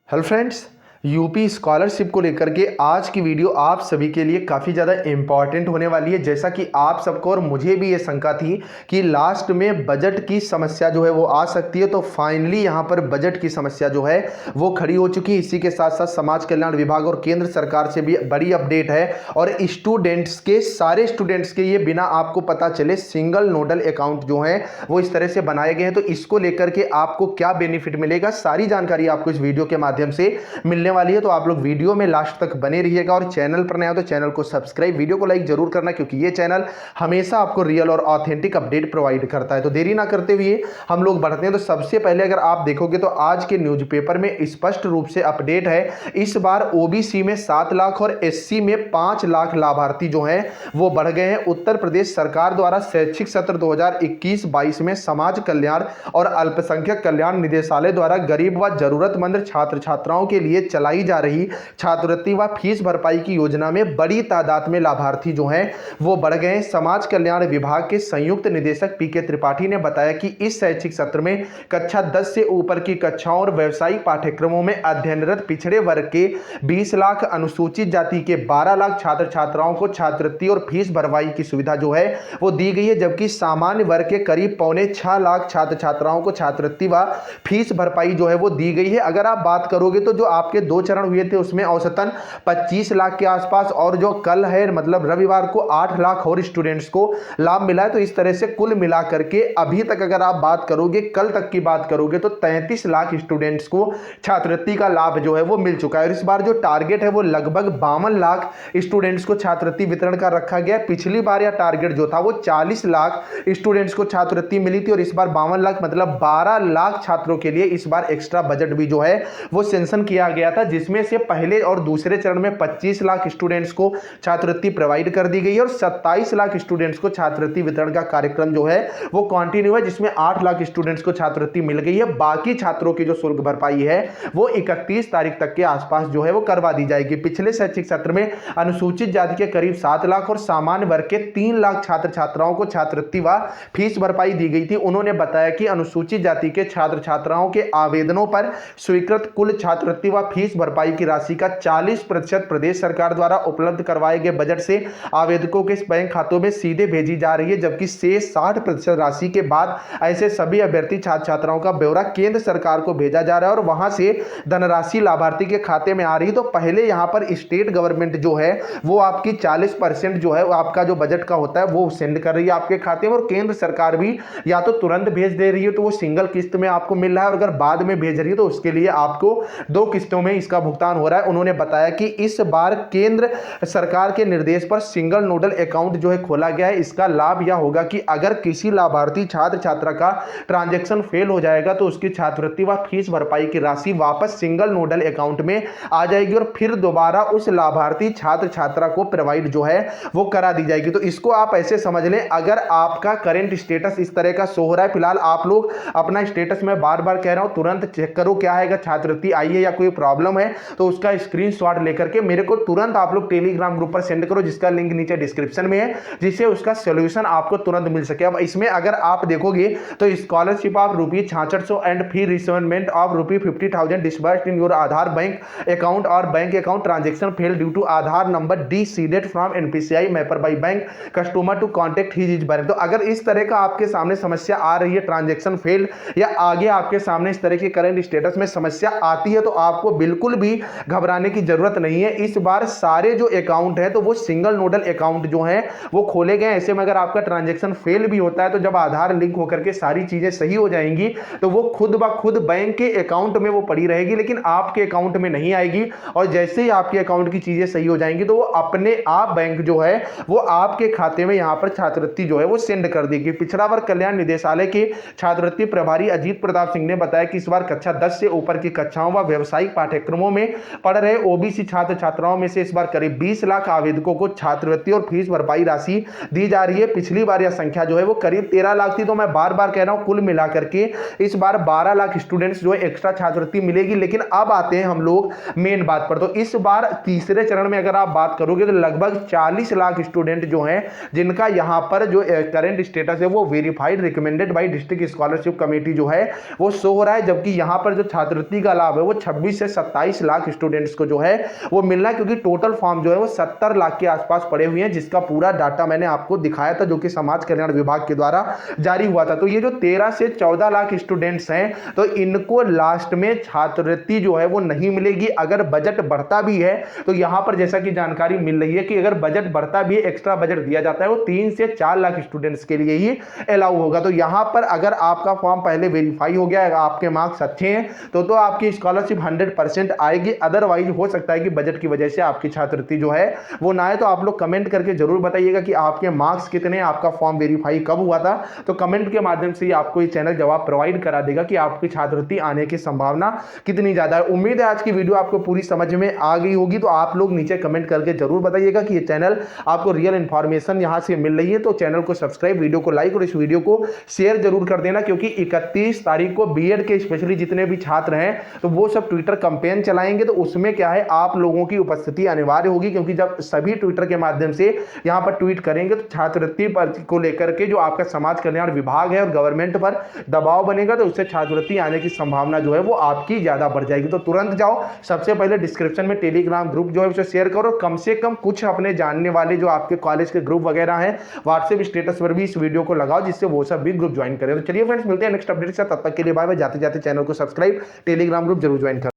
Hello friends, UP scholarship को लेकर के आज की वीडियो आप सभी के लिए काफ़ी ज़्यादा इम्पॉर्टेंट होने वाली है। जैसा कि आप सबको और मुझे भी ये शंका थी कि लास्ट में बजट की समस्या जो है वो आ सकती है, तो फाइनली यहाँ पर बजट की समस्या जो है वो खड़ी हो चुकी है। इसी के साथ साथ समाज कल्याण विभाग और केंद्र सरकार से भी बड़ी अपडेट है और स्टूडेंट्स के सारे स्टूडेंट्स के ये बिना आपको पता चले सिंगल नोडल अकाउंट जो है वो इस तरह से बनाए गए हैं। तो इसको लेकर के आपको क्या बेनिफिट मिलेगा, सारी जानकारी आपको इस वीडियो के माध्यम से मिलने वाली है। तो आप लोग वीडियो में लास्ट तक बने रहिएगा और चैनल पर नया हो तो चैनल को सब्सक्राइब, वीडियो को लाइक जरूर करना, क्योंकि ये चैनल हमेशा आपको रियल और ऑथेंटिक अपडेट प्रोवाइड करता है। तो देरी ना करते हुए हम लोग बढ़ते हैं। तो सबसे पहले अगर आप देखोगे तो आज के न्यूज़पेपर में स्पष्ट रूप से अपडेट है। इस बार ओबीसी में 7 लाख और एससी में 5 लाख लाभार्थी जो हैं वो बढ़ गए हैं। उत्तर प्रदेश सरकार द्वारा शैक्षिक सत्र 2021-22 में समाज कल्याण और अल्पसंख्यक कल्याण निदेशालय द्वारा गरीब व जरूरतमंद छात्र छात्राओं के लिए चलाई जा रही छात्रवृत्ति व फीस भरपाई की योजना में बड़ी तादाद में लाभार्थी जो हैं वो बढ़ गए हैं। समाज कल्याण विभाग के संयुक्त निदेशक पीके त्रिपाठी ने बताया कि इस शैक्षिक सत्र में कक्षा 10 से ऊपर की कक्षाओं और व्यावसायिक पाठ्यक्रमों में अध्ययनरत पिछड़े वर्ग के 20 लाख, अनुसूचित जाति के 12 लाख छात्र छात्राओं को छात्रवृत्ति और फीस भरपाई की सुविधा जो है वो दी गई है, जबकि सामान्य वर्ग के करीब 6.25 लाख छात्र छात्राओं को छात्रवृत्ति व फीस भरपाई जो है वो दी गई है। अगर आप बात करोगे तो जो आपके 2 चरण हुए थे उसमें औसतन 25 लाख के आसपास, और जो कल है मतलब रविवार को 8 लाख और स्टूडेंट्स को लाभ मिला है। तो इस तरह से कुल मिलाकर के अभी तक अगर आप बात करोगे, कल तक की बात करोगे तो 33 लाख स्टूडेंट्स को छात्रवृत्ति का लाभ जो है वो मिल चुका है। और इस बार जो टारगेट है वो लगभग 52 लाख स्टूडेंट्स को छात्रवृत्ति वितरण का रखा गया। पिछली बार यह टारगेट जो था वो 40 लाख स्टूडेंट्स को छात्रवृत्ति मिली थी और इस बार 52 लाख मतलब 12 लाख छात्रों के लिए इस बार एक्स्ट्रा बजट भी जो है वो सेंक्शन किया गया था, जिसमें से पहले और दूसरे चरण में 25 लाख स्टूडेंट्स को छात्रवृत्ति प्रोवाइड कर दी गई है और 27 लाख स्टूडेंट्स को छात्रवृत्ति वितरण का कार्यक्रम जो है वो कंटिन्यू है, जिसमें 8 लाख स्टूडेंट्स को छात्रवृत्ति मिल गई है। बाकी छात्रों की जो शुल्क भरपाई है वो 31 तारीख तक के आसपास जो है वो करवा दी जाएगी। पिछले शैक्षिक सत्र में अनुसूचित जाति के करीब 7 लाख और सामान्य वर्ग के 3 लाख छात्र छात्राओं को छात्रवृत्ति व फीस भरपाई दी गई थी। उन्होंने बताया कि अनुसूचित जाति के छात्र छात्राओं के आवेदनों पर स्वीकृत कुल छात्रवृत्ति व फीस भरपाई की राशि का 40% प्रदेश सरकार द्वारा उपलब्ध करवाए गए बजट से आवेदकों के बैंक खातों में सीधे भेजी जा रही है, जबकि शेष 60% राशि के बाद ऐसे सभी अभ्यर्थी छात्र छात्राओं का ब्यौरा केंद्र सरकार को भेजा जा रहा है और वहां से धनराशि लाभार्थी के खाते में आ रही है। तो पहले यहां पर स्टेट गवर्नमेंट जो है वो आपकी 40% जो है आपका जो बजट का होता है वो सेंड कर रही है आपके खाते में, और केंद्र सरकार भी या तो तुरंत भेज दे रही है तो वो सिंगल किस्त में आपको मिल रहा है, और अगर बाद में भेज रही है तो उसके लिए आपको 2 किस्तों में इसका भुगतान हो रहा है। उन्होंने बताया कि इस बार केंद्र सरकार के निर्देश पर सिंगल नोडल अकाउंट जो है खोला गया है। इसका लाभ यह होगा कि अगर किसी लाभार्थी छात्र छात्रा का ट्रांजैक्शन फेल हो जाएगा तो उसकी छात्रवृत्ति व फीस भरपाई की राशि वापस सिंगल नोडल अकाउंट में आ जाएगी और फिर दोबारा उस लाभार्थी छात्र छात्रा को प्रोवाइड जो है वो करा दी जाएगी। तो इसको आप ऐसे समझ लें, अगर आपका करंट स्टेटस इस तरह का शो हो रहा है, फिलहाल आप लोग अपना स्टेटस में बार बार कह रहा हूं तुरंत चेक करो क्या है, छात्रवृत्ति आई है या कोई प्रॉब्लम है तो उसका स्क्रीनशॉट लेकर के मेरे को तुरंत आप लोग टेलीग्राम ग्रुप पर सेंड करो, जिसका लिंक नीचे डिस्क्रिप्शन में है, जिससे उसका सॉल्यूशन आपको तुरंत मिल सके। अब इसमें अगर आप देखोगे तो scholarship of ₹6600 and fee resettlement of ₹50,000 disbursed in your Aadhaar bank account और bank account transaction fail due to Aadhaar number deseeded from NPCI mapper by bank customer to contact his bank. तो अगर इस तरह का आपके सामने समस्या आ रही है, ट्रांजैक्शन फेल, या आगे आपके सामने इस तरह की करंट स्टेटस में समस्या आती है, तो आपको बिल्कुल भी घबराने की जरूरत नहीं है। इस बार सारे जो अकाउंट है तो वो सिंगल नोडल अकाउंट जो है वो खोले गए। ऐसे में अगर आपका ट्रांजैक्शन फेल भी होता है तो जब आधार लिंक होकर के सारी चीजें सही हो जाएंगी तो वो खुद ब खुद बैंक के अकाउंट में वो पड़ी रहेगी, लेकिन आपके अकाउंट में नहीं आएगी। और जैसे ही आपके अकाउंट की चीजें सही हो जाएंगी तो वो अपने आप बैंक जो है वो आपके खाते में यहां पर छात्रवृत्ति जो है वो सेंड कर देगी। पिछड़ा वर्ग कल्याण निदेशालय के छात्रवृत्ति प्रभारी अजीत प्रताप सिंह ने बताया कि इस बार कक्षा 10 से ऊपर की कक्षाओं व व्यावसायिक पाठ्यक्रमों में पढ़ रहे ओबीसी छात्र छात्राओं में से इस बार करीब 20 लाख आवेदकों को छात्रवृत्ति और फीस भरपाई राशि दी जा रही है। पिछली बार यह संख्या जो है वो करीब 13 लाख थी। तो मैं बार बार कह रहा हूं कुल मिलाकर के इस बार 12 लाख स्टूडेंट्स जो है एक्स्ट्रा छात्रवृत्ति मिलेगी। लेकिन अब आते हैं हम लोग मेन बात पर। तो इस बार तीसरे चरण में अगर आप बात करोगे तो लगभग 40 लाख स्टूडेंट जो हैं जिनका यहां पर जो करंट स्टेटस है वो verified recommended by district scholarship committee जो है वो शो हो रहा है, जबकि यहां पर जो छात्रवृत्ति का लाभ है वो 26 से 27 लाख स्टूडेंट्स को जो है वो मिलना है, क्योंकि टोटल फॉर्म जो है वो 70 लाख के आसपास पड़े हुए हैं, जिसका पूरा डाटा मैंने आपको दिखाया था जो कि समाज कल्याण विभाग के द्वारा जारी हुआ था। तो ये जो 13 से 14 लाख स्टूडेंट्स हैं तो इनको लास्ट में छात्रवृत्ति जो है वो नहीं मिलेगी। अगर बजट बढ़ता भी है तो यहां पर जैसा कि जानकारी मिल रही है कि अगर बजट बढ़ता भी है, एक्स्ट्रा बजट दिया जाता है, वो 3 से 4 लाख स्टूडेंट्स के लिए ही अलाउ होगा। तो यहां पर अगर आपका फॉर्म पहले वेरीफाई हो गया, आपके मार्क्स अच्छे हैं तो आपकी स्कॉलरशिप 100% आएगी। अदरवाइज हो सकता है कि बजट की वजह से आपकी छात्रवृत्ति जो है वो ना आए। तो आप लोग कमेंट करके जरूर बताइएगा कि आपके मार्क्स कितने, आपका फॉर्म वेरीफाई कब हुआ था। तो कमेंट के माध्यम से आपको ये चैनल जवाब प्रोवाइड करा देगा कि आपकी छात्रवृत्ति आने की संभावना कितनी ज्यादा है। उम्मीद है आज की वीडियो आपको पूरी समझ में आ गई होगी। तो आप लोग नीचे कमेंट करके जरूर बताइएगा कि ये चैनल आपको रियल इंफॉर्मेशन यहां से मिल रही है। तो चैनल को सब्सक्राइब, वीडियो को लाइक और इस वीडियो को शेयर जरूर कर देना, क्योंकि 31 तारीख को बीएड के स्पेशली जितने भी छात्र हैं तो वो सब ट्विटर कैंपेन चलाएंगे। तो उसमें क्या है, आप लोगों की उपस्थिति अनिवार्य होगी, क्योंकि जब सभी ट्विटर के माध्यम से यहां पर ट्वीट करेंगे तो छात्रवृत्ति को लेकर के जो आपका समाज कल्याण विभाग है और गवर्नमेंट पर दबाव बनेगा, तो उससे छात्रवृत्ति आने की संभावना जो है वो आपकी ज्यादा बढ़ जाएगी। तो तुरंत जाओ, सबसे पहले डिस्क्रिप्शन में टेलीग्राम ग्रुप जो है उसे शेयर करो, कम से कम कुछ अपने जानने वाले जो आपके कॉलेज के ग्रुप वगैरह हैं व्हाट्सएप स्टेटस पर भी इस वीडियो को लगाओ, जिससे वो सब भी ग्रुप ज्वाइन करें। तो चलिए फ्रेंड्स, मिलते हैं नेक्स्ट अपडेट से, तब तक के लिए बाय बाय। जाते जाते चैनल को सब्सक्राइब, टेलीग्राम ग्रुप जरूर ज्वाइन करें।